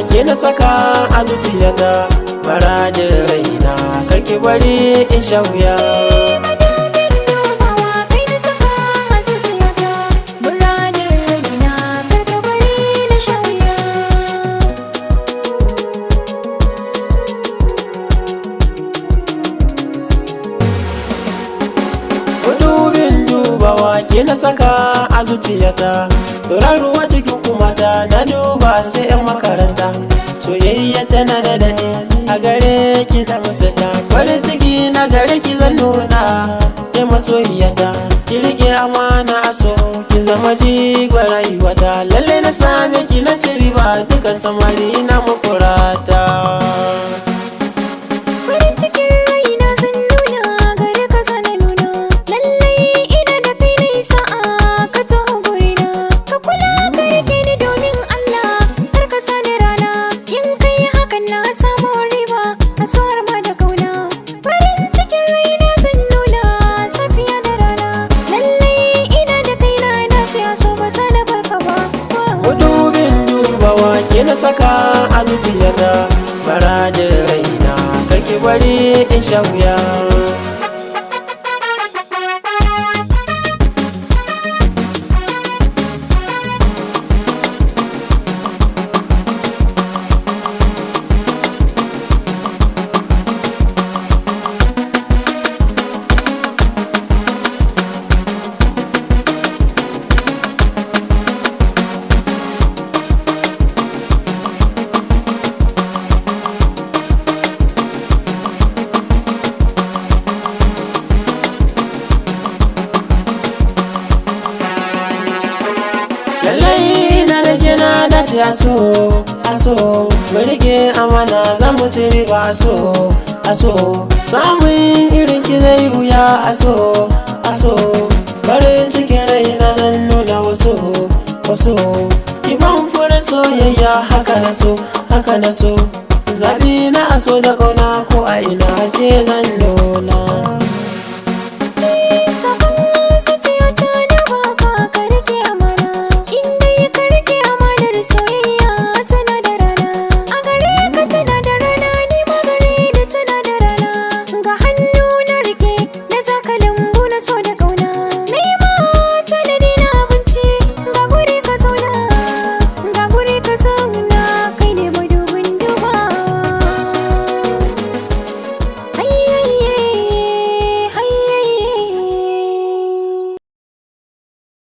Ke na saka a zuciyata maradin raina karki bari in sha wuya. Ke na saka a zuciyata dorar ruwa cikin kumata na duba sai 'yan makaranta soyayya tana da dani a gare ki da musata farin ciki na gare ki zan nuna ke masoyiyata ki rike amana a so ki zama jigon rayuwata lalle na same ki na ci riba dukan samari na mafurata. Ke na saka a zuciyata maradin raina karki bari in sha wuya. Lallai na rage na dace aso mu rike amana za mu ci riba aso samun irin ki zai wuya aso farin cikin raina zan nuna wasu ki ban fura soyayya haka na so zaɓi na aso da kauna ko a ina ke zan nuna.